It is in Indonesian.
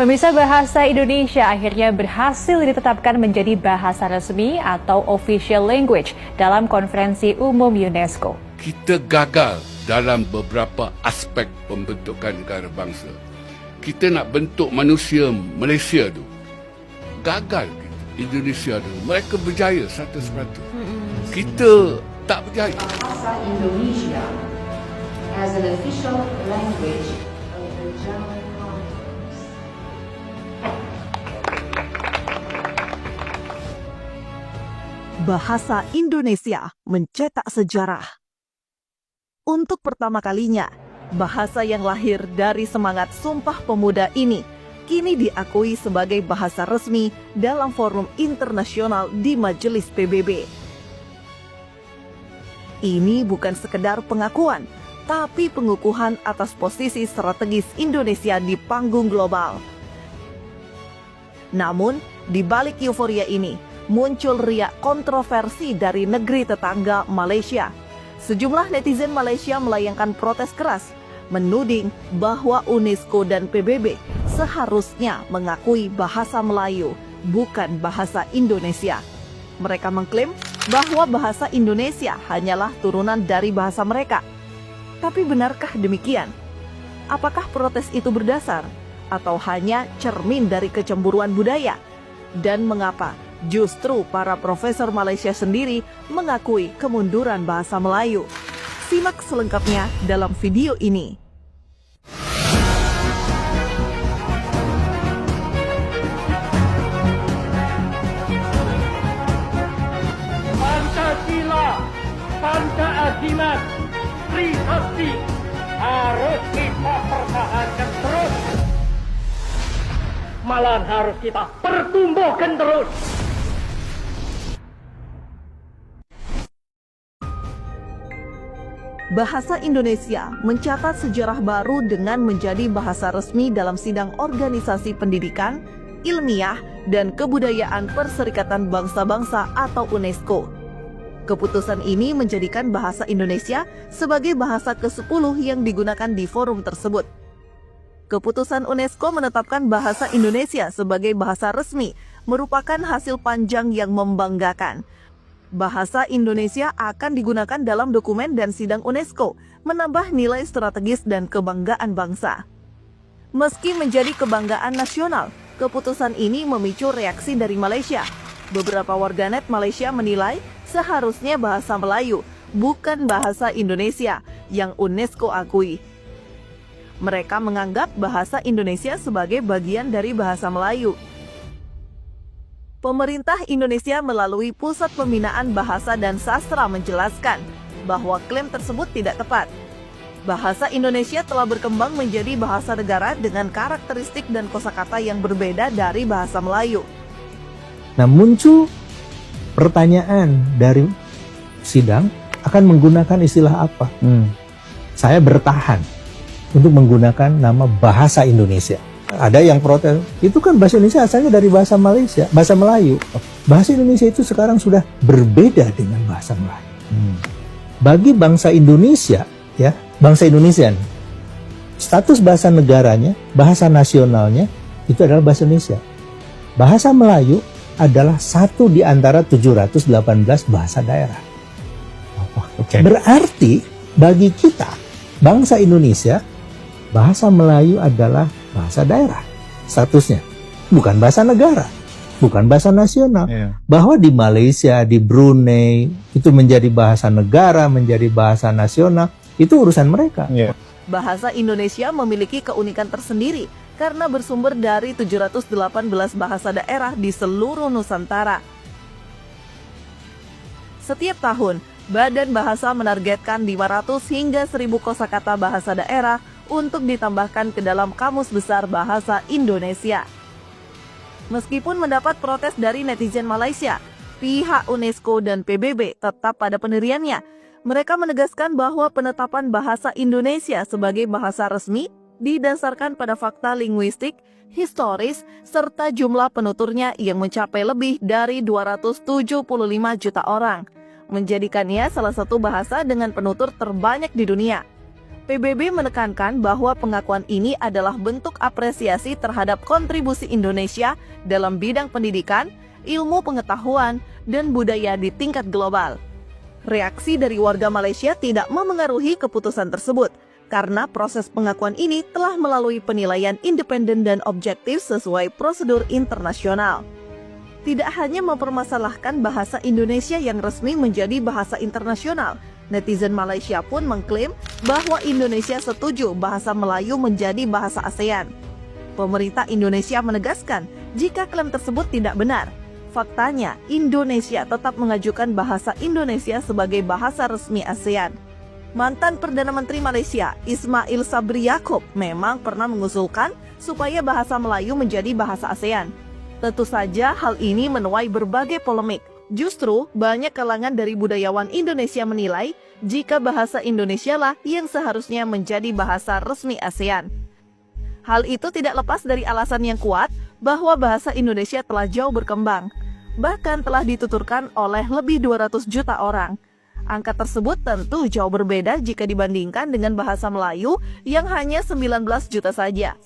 Pemirsa, bahasa Indonesia akhirnya berhasil ditetapkan menjadi bahasa resmi atau official language dalam Konferensi Umum UNESCO. Kita gagal dalam beberapa aspek pembentukan negara bangsa. Kita nak bentuk manusia Malaysia tu. Gagal kita. Indonesia tu. Mereka berjaya 100%. Kita tak berjaya. Bahasa Indonesia as an official language of the General Conference. Bahasa Indonesia mencetak sejarah. Untuk pertama kalinya, bahasa yang lahir dari semangat Sumpah Pemuda ini kini diakui sebagai bahasa resmi dalam forum internasional di Majelis PBB. Ini bukan sekedar pengakuan, tapi pengukuhan atas posisi strategis Indonesia di panggung global. Namun, di balik euforia ini, muncul riak kontroversi dari negeri tetangga Malaysia. Sejumlah netizen Malaysia melayangkan protes keras, menuding bahwa UNESCO dan PBB seharusnya mengakui bahasa Melayu, bukan bahasa Indonesia. Mereka mengklaim bahwa bahasa Indonesia hanyalah turunan dari bahasa mereka. Tapi benarkah demikian? Apakah protes itu berdasar atau hanya cermin dari kecemburuan budaya? Dan mengapa justru para profesor Malaysia sendiri mengakui kemunduran bahasa Melayu? Simak selengkapnya dalam video ini. Pancasila, Pancaazimat, Trisakti harus kita pertahankan terus. Malahan harus kita pertumbuhkan terus. Bahasa Indonesia mencatat sejarah baru dengan menjadi bahasa resmi dalam sidang organisasi pendidikan, ilmiah, dan kebudayaan Perserikatan Bangsa-Bangsa atau UNESCO. Keputusan ini menjadikan bahasa Indonesia sebagai bahasa ke-10 yang digunakan di forum tersebut. Keputusan UNESCO menetapkan bahasa Indonesia sebagai bahasa resmi merupakan hasil panjang yang membanggakan. Bahasa Indonesia akan digunakan dalam dokumen dan sidang UNESCO, menambah nilai strategis dan kebanggaan bangsa. Meski menjadi kebanggaan nasional, keputusan ini memicu reaksi dari Malaysia. Beberapa warganet Malaysia menilai seharusnya bahasa Melayu, bukan bahasa Indonesia yang UNESCO akui. Mereka menganggap bahasa Indonesia sebagai bagian dari bahasa Melayu. Pemerintah Indonesia melalui Pusat Pembinaan Bahasa dan Sastra menjelaskan bahwa klaim tersebut tidak tepat. Bahasa Indonesia telah berkembang menjadi bahasa negara dengan karakteristik dan kosakata yang berbeda dari bahasa Melayu. Nah, muncul pertanyaan dari sidang, akan menggunakan istilah apa? Saya bertahan untuk menggunakan nama bahasa Indonesia. Ada yang protes, itu kan bahasa Indonesia asalnya dari bahasa Malaysia, bahasa Melayu. Bahasa Indonesia itu sekarang sudah berbeda dengan bahasa Melayu. Bagi bangsa Indonesia, ya, bangsa Indonesia, status bahasa negaranya, bahasa nasionalnya, itu adalah bahasa Indonesia. Bahasa Melayu adalah satu di antara 718 bahasa daerah. Berarti bagi kita, bangsa Indonesia, bahasa Melayu adalah bahasa daerah statusnya, bukan bahasa negara, bukan bahasa nasional. Bahwa di Malaysia, di Brunei itu menjadi bahasa negara, menjadi bahasa nasional, itu urusan mereka. Bahasa Indonesia memiliki keunikan tersendiri karena bersumber dari 718 bahasa daerah di seluruh Nusantara. Setiap tahun, Badan Bahasa menargetkan 500 hingga 1000 kosakata bahasa daerah untuk ditambahkan ke dalam Kamus Besar Bahasa Indonesia. Meskipun mendapat protes dari netizen Malaysia, pihak UNESCO dan PBB tetap pada pendiriannya. Mereka menegaskan bahwa penetapan bahasa Indonesia sebagai bahasa resmi didasarkan pada fakta linguistik, historis, serta jumlah penuturnya yang mencapai lebih dari 275 juta orang, menjadikannya salah satu bahasa dengan penutur terbanyak di dunia. PBB menekankan bahwa pengakuan ini adalah bentuk apresiasi terhadap kontribusi Indonesia dalam bidang pendidikan, ilmu pengetahuan, dan budaya di tingkat global. Reaksi dari warga Malaysia tidak memengaruhi keputusan tersebut, karena proses pengakuan ini telah melalui penilaian independen dan objektif sesuai prosedur internasional. Tidak hanya mempermasalahkan bahasa Indonesia yang resmi menjadi bahasa internasional, netizen Malaysia pun mengklaim bahwa Indonesia setuju bahasa Melayu menjadi bahasa ASEAN. Pemerintah Indonesia menegaskan jika klaim tersebut tidak benar. Faktanya, Indonesia tetap mengajukan bahasa Indonesia sebagai bahasa resmi ASEAN. Mantan Perdana Menteri Malaysia, Ismail Sabri Yaakob, memang pernah mengusulkan supaya bahasa Melayu menjadi bahasa ASEAN. Tentu saja hal ini menuai berbagai polemik. Justru, banyak kalangan dari budayawan Indonesia menilai jika bahasa Indonesia lah yang seharusnya menjadi bahasa resmi ASEAN. Hal itu tidak lepas dari alasan yang kuat bahwa bahasa Indonesia telah jauh berkembang. Bahkan telah dituturkan oleh lebih 200 juta orang. Angka tersebut tentu jauh berbeda jika dibandingkan dengan bahasa Melayu yang hanya 19 juta saja.